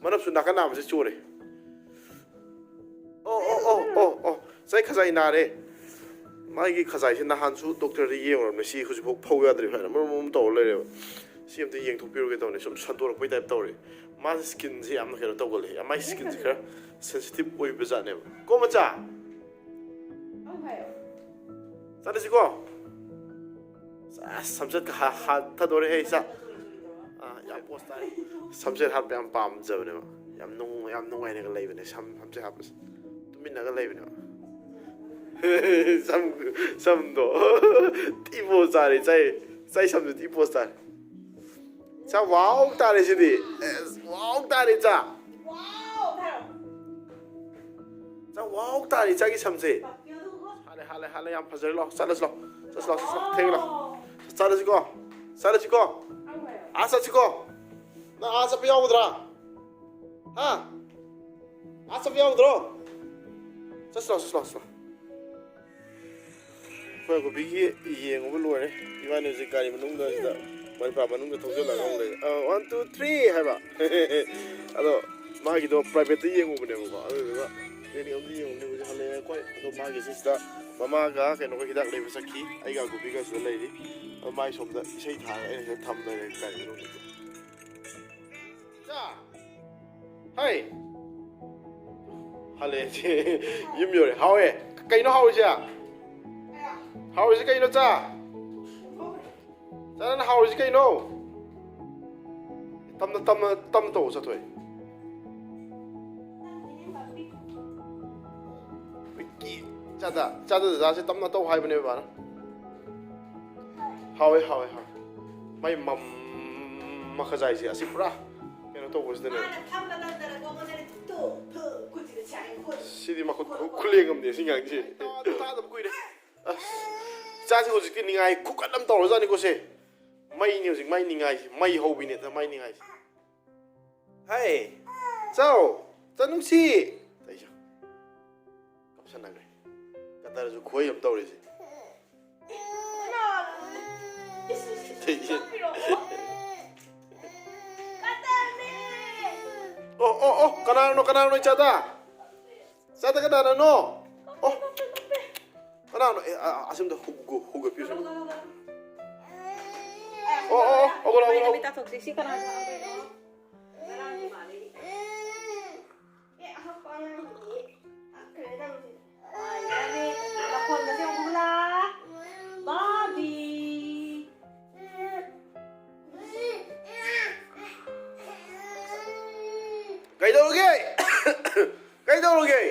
mana su nakan nam se chore oh sai khazai na re mai gi khazai sin na han su doctor ri yeng rom si khuji phok phau ya dri phana mum to le re si am te yeng thok piru ge to ne som san to poi type to re ma skin si am na khero to gol he mai skin si khara sensitive oi be ja ne ko ma cha sa si ko samset ka ha ta do re he sa ya post ta samset ha pam pam ja ne yam nung ai ne ga lei ne samset ha tumin na ga lei ne sam도 티보 자리 자이 삼도 티보 자리 자 와우 다리 시디 와우 다리 자 와우 다리 자기 삼세 할래 양 파절로 살았어 태글로 살았고 아사 치고 나 아사 비오더라 아사 비오더라 살았어 Kau ko bigi iye ngobu luar iwan ni zikari menung dah kita mana pa menung dah thosel lah ngong le 1 2 3 hai ba ado ma gi do private iye ngobu ne ko ado ba ni om iye ngobu ne hale ko ado ma gi sista mama ga ke no ko hidak le sakhi ai ga ko biga so le ri mai som da sei tha ai se tham da le kai menung ja hai hale yim yo le hao e kai no hao ja How is it going to ta? Then how is it going to? Tam to sa toy. Wiki. Chada za se tam na to hai bane ba na. How. Mai mam ma khazai si asipra. Keno to was the ne. Sidi ma khulengam de singang ji. Ta da kui de. Cha ko ji ni ngai ku kadam to ra ni ko se mai ni ji mai ni ngai mai ho bi ne ta mai ni ngai hai chao tanung si tai ja kam san na gai ka ta ju khoi yam to re ji oh kana no cha da kana no oh Kana asim da hugo piso. Agora. Kami ta tok sisi kana. Kay dologe.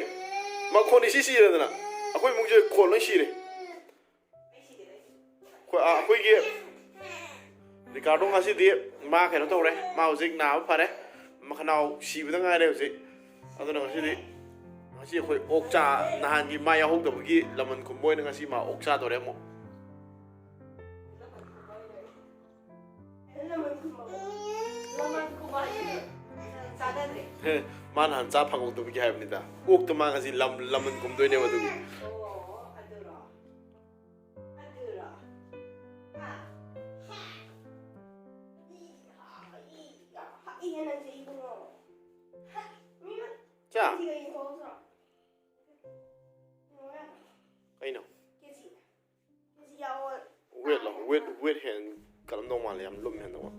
Makoni sisi ra na. Aku mungkin kolon sih aku ini Ricardo ngasih dia mak kan tahu deh mau zik nào apa deh makanau sih betul nggak ada sih atau ngasih dia ngasih aku okja nahan di maya hok tuh bagi laman kumboy ngasih mau okja tuh deh mau mana hanca panggung tuh bagi hayam nita ok tuh mah ngasih laman kumboy nih waktu itu Cha. Cái nào? Wet hand kalau normal yang lum hand apa?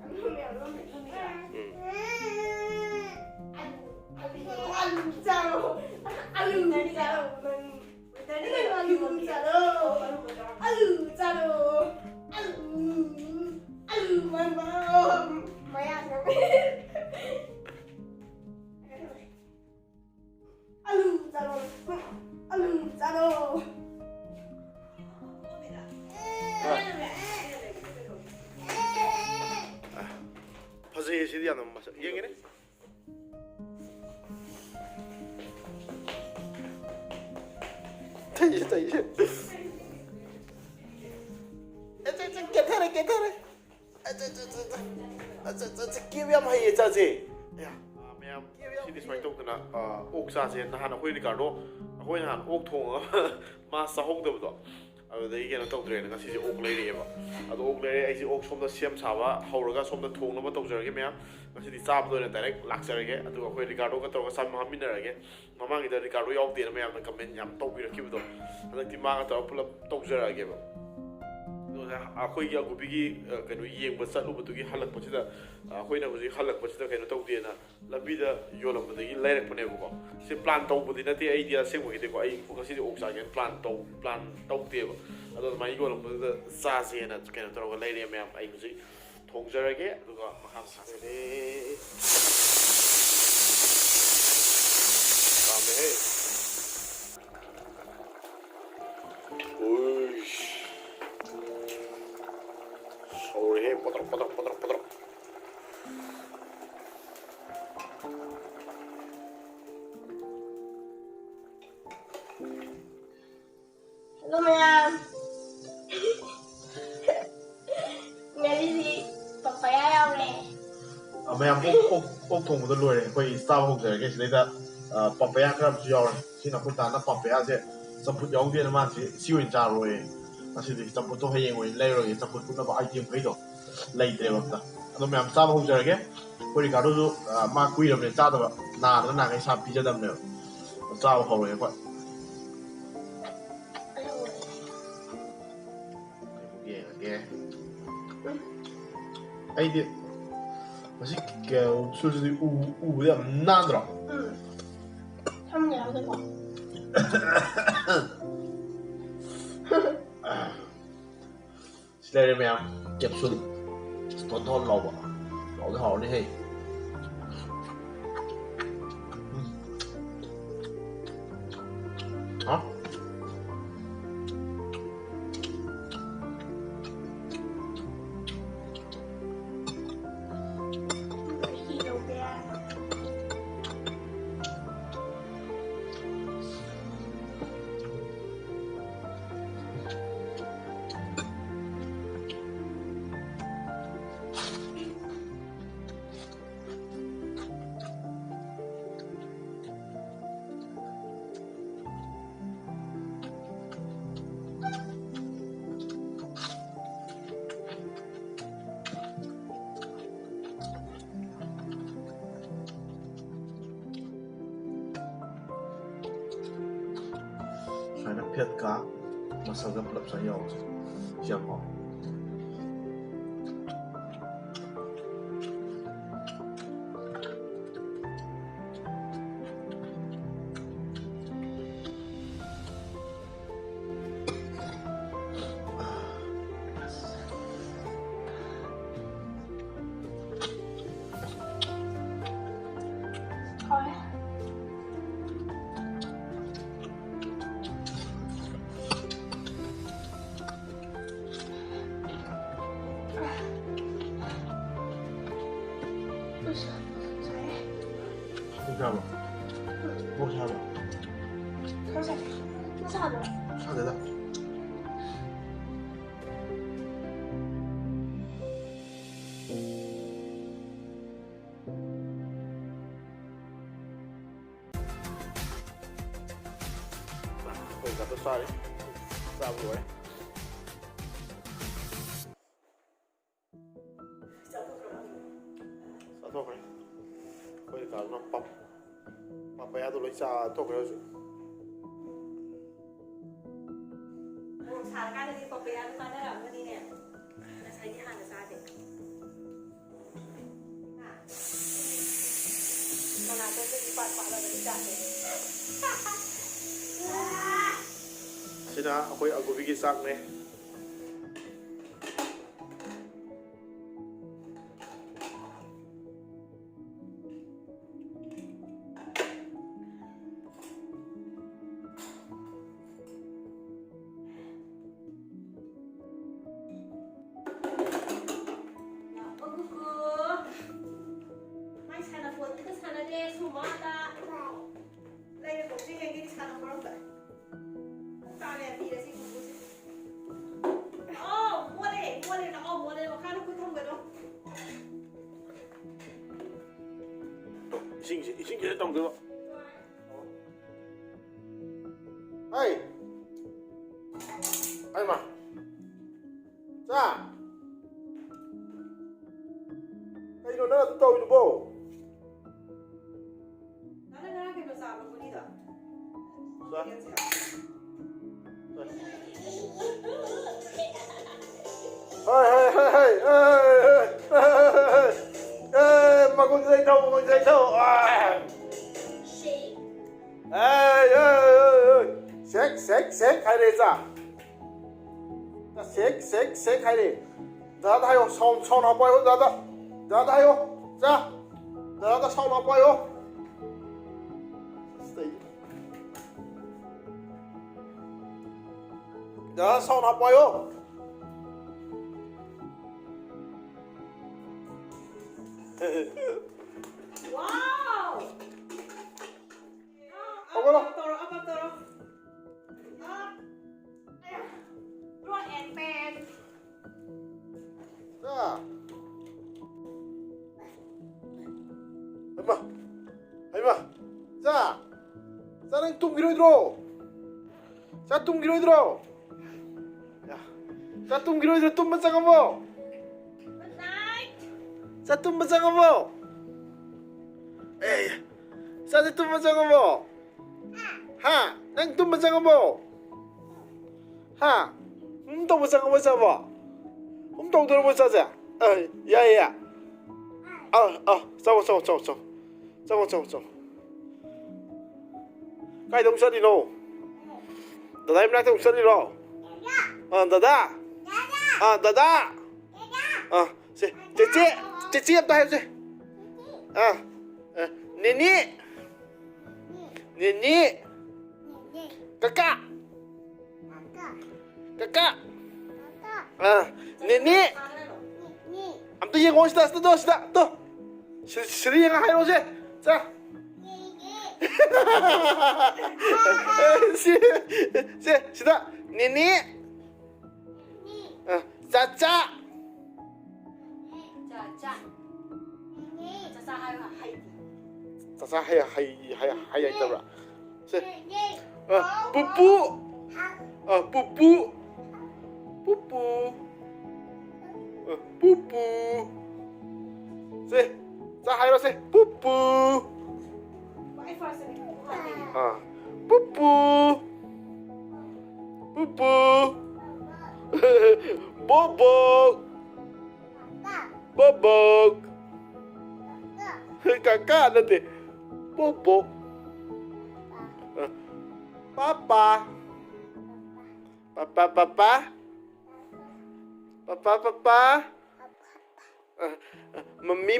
Pasal sih dia nama masa, yang ini? Tayi. Get her. Give him hai chaji. Ya, ma'am सिदी सुमाय तौदना ओक सासे नहान अखोय रिकार्डो अखोय नहान okay थोंगा मा साहोगदबदो ꯑꯗꯨꯗꯒꯤ ꯀꯩꯅꯣ ꯇꯧꯗ꯭ꯔꯦꯅ ꯉꯁꯤꯁꯦ ꯑꯣꯛ ꯂꯩꯔꯛꯑꯦꯕ ꯑꯗꯣ ꯑꯣꯛ ꯂꯩꯔꯦ ꯑꯩꯁꯦ ꯑꯣꯛ ꯁꯣꯝꯗ ꯁꯦꯝ ꯁꯥꯕ ꯍꯧꯔꯒ ꯁꯣꯝꯗ ꯊꯣꯡꯅꯕ ꯇꯧꯖꯔꯒꯦ ꯃꯌꯥꯝ ꯉꯁꯤꯗꯤ ꯆꯥꯕꯗ ꯑꯣꯏꯅ ꯗꯥꯏꯔꯦꯛ ꯂꯥꯛꯆꯔꯒꯦ ꯑꯗꯨꯒ ꯑꯩꯈꯣꯏ ꯔꯤꯀꯥꯔꯗꯣꯒ ꯇꯧꯔꯒ ꯆꯥꯃꯤꯟꯅꯔꯒꯦ ꯃꯃꯥꯡꯒꯤꯗ ꯔꯤꯀꯥꯔꯗꯣ ꯌꯥꯎꯗꯦꯅ ꯃꯌꯥꯝꯅ ꯀꯃꯦꯟ ꯌꯥꯝ ꯇꯧꯕꯤꯔꯛꯈꯤꯕꯗꯣ ꯍꯟꯗꯛꯇꯤ ꯃꯥꯒ ꯇꯧꯔꯒ ꯄꯨꯂꯞ ꯇꯧꯖꯔꯛꯑꯒꯦꯕ ꯑꯩꯈꯣꯏꯒꯤ ꯑꯒꯨꯕꯤꯒꯤ ꯀꯩꯅꯣ ꯌꯦꯡꯕ ꯆꯠꯂꯨꯕꯗꯨꯒꯤ ꯍꯜꯂꯛꯄꯁꯤꯗ ꯑꯩꯈꯣꯏꯅ ꯍꯧꯖꯤꯛ ꯍꯜꯂꯛꯄꯁꯤꯗ ꯀꯩꯅꯣ ꯇꯧꯗꯦꯅ ꯂꯝꯕꯤꯗ ꯌꯣꯜꯂꯝꯕꯗꯒꯤ ꯂꯩꯔꯛꯄꯅꯦꯕꯀோ ꯁꯤ ꯄ꯭ꯂꯥꯟ ꯇꯧꯕꯗꯤ ꯅꯠꯇꯦ ꯑꯩꯗꯤ ꯑꯁꯦꯡꯕꯒꯤꯗꯤꯀꯣ ꯑꯩ ꯉꯁꯤꯗꯤ ꯑꯣꯛ ꯆꯥꯒꯦꯅ ꯄ꯭ꯂꯥꯟ ꯇꯧꯗꯦꯕ ꯑꯗꯣ ꯑꯗꯨꯃꯥꯏꯅ ꯌꯣꯜꯂꯝꯕꯗꯨꯗ ꯆꯥꯁꯦꯅ ꯀꯩꯅꯣ ꯇꯧꯔꯒ ꯂꯩꯔꯦ ꯃꯌꯥꯝ ꯑꯩ ꯍꯧꯖꯤꯛ ꯊꯣꯡꯖꯔꯒꯦ ꯑꯗꯨꯒ ꯃꯈꯥ ꯆꯥꯁꯦ ꯄꯥꯝꯃꯦꯍꯦ ꯁꯧꯔꯦꯍꯦ ꯄꯣꯇ꯭ꯔꯣꯛ ꯄꯣꯇ꯭ꯔꯣꯛ ꯄꯣꯇ꯭ꯔꯣꯛ ꯄꯣꯇ꯭ꯔꯣꯛ Hello ma'am. Ngari papaya yaure. ꯃꯌꯥꯝ ꯑꯣꯛ ꯊꯣꯡꯕꯗ ꯂꯣꯏꯔꯦ ꯑꯩꯈꯣꯏ ꯆꯥꯕ ꯍꯧꯖꯔꯒꯦ ꯁꯤꯗꯩꯗ ꯄꯄꯌꯥ ꯈꯔ ꯑꯃꯁꯨ ꯌꯥꯎꯔꯦ ꯁꯤꯅ ꯑꯩꯈꯣꯏ ꯇꯥꯅ ꯄꯄꯌꯥꯁꯦ ꯆꯝꯐꯨꯠ ꯌꯥꯎꯗꯦꯅ ꯃꯥꯁꯤ ꯁꯤ ꯑꯣꯏꯅ ꯆꯥꯔꯣꯏꯌꯦ ꯉꯁꯤꯗꯤ ꯆꯝꯐꯨꯠꯇꯣ ꯍꯌꯦꯡ ꯑꯣꯏꯅ ꯂꯩꯔꯣꯏꯒꯦ ꯆꯝꯐꯨꯠ ꯐꯨꯠꯅꯕ ꯑꯥꯏꯇꯦꯝꯈꯩꯗꯣ ꯂꯩꯇ꯭ꯔꯦꯕ ꯑꯝꯇ ꯑꯗꯣ ꯃꯌꯥꯝ ꯆꯥꯕ ꯍꯧꯖꯔꯒꯦ ꯑꯩꯈꯣꯏ ꯔꯤꯀꯥꯔꯗꯣꯁꯨ ꯃꯥ ꯀꯨꯏꯔꯕꯅꯦ ꯆꯥꯗꯕ ꯅꯥꯗꯅ ꯅꯍꯥꯟꯈꯩ ꯁꯥ ꯄꯤꯖꯗꯕꯅꯦꯕ ꯆꯥꯕ ꯍꯧꯔꯒꯦ ꯑꯩꯈꯣꯏ ꯌꯦꯡꯉꯒꯦ ꯑꯩꯗꯤ ꯃꯁꯤ ꯁꯨꯜꯁꯤꯗꯤ ꯎꯕꯗ ꯌꯥꯝ ꯅꯥꯟꯗ꯭ꯔꯣ Thăm nhà tôi bỏ. ꯁꯤ ꯂꯩꯔꯦ ꯃꯌꯥꯝ ꯀꯦꯞꯁꯨꯜ ꯊꯣꯟ ꯊꯣꯟ ꯂꯥꯎꯕ ꯍꯥꯎꯗꯤ ꯍꯥꯎꯔꯅꯤ ꯍꯦ ꯁꯨꯃꯥꯏꯅ ꯐꯦꯠꯀ ꯃꯁꯜꯒ ꯄꯨꯂꯞ ꯁꯨꯃꯥꯏꯅ ꯌꯥꯎꯕꯁꯦ ꯁꯤ ꯌꯥꯝ ꯍꯥꯎꯋꯦ 괜찮아. 뭐 사봐. 사다. 사대다. 거기 가서 쌀이 싸고 해. 싸서 그래. 거기 가서 papaya tôi lấy trà thuốc rồi trà cái này papaya nó bán ở cái này nè nó xài cái hàng là sao vậy mà là tôi sẽ đi bạn là cái trà này xin hả tôi ở cái sắc này 이신 계속 좀 들어. 아이 그리노 나 또 이거 뭐 나는 그냥 걔도 싸워 보니다. 자 mà con dây đâu à xéc hay đi ra xéc hay đi ra đây không sau nó quay ra đây không ra sau nó quay không ra sau nó quay không 와우. 어머나. 아빠 떨어. 로아 앤 팬. 자, 할마, 자, 자는 뚱기로 들어. 자, 뚱기로 들어. 야, 자, 뚱기로 들어. 뚱만 작아 뭐. 자, 뚱만 작아 뭐. 에이, 자, 뚱만 작아 뭐. 하, 난 뚱만 작아 뭐. 하, 뚱만 작아 뭐 잡아. 뚱 들어 뭐 자자. 야야야. 잡아. cái đông sân đi nô đợt em đang đông sân đi nô đợt chị em tay em nini kakak nini am tu yang ngomong sudah tu seri yang hai sih 자 시다 니니 짜짜 짜짜 하야 있다라 뿌뿌 자 하이로 세 뿌뿌 뿌뿌 뽀뽀 kakak nanti 뽀뽀 papa mami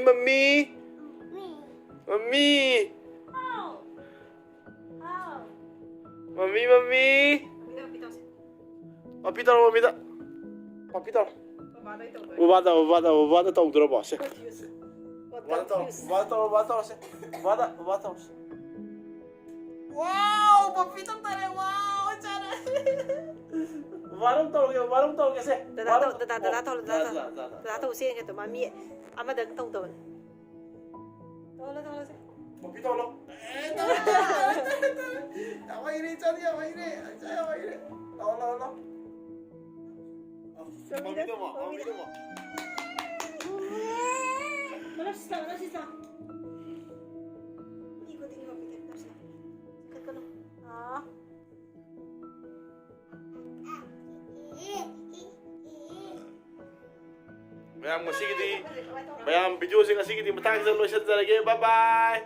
papi tahu Vada tahu dulu bos. Vada tahu sih. Wow, papi tahu tadi wow cara. Warung tahu ke sih. 다 tahu sih gitu mami. Ama dah tahu. Tahu sih. Papi tahu loh. Apa ini cari apa ini? Tahu. Mami tu mau. Mana sisa. Ikutin kau pikir terus. Kan. Bayang video sih kasih gitu. Matang selalu lagi. Bye bye.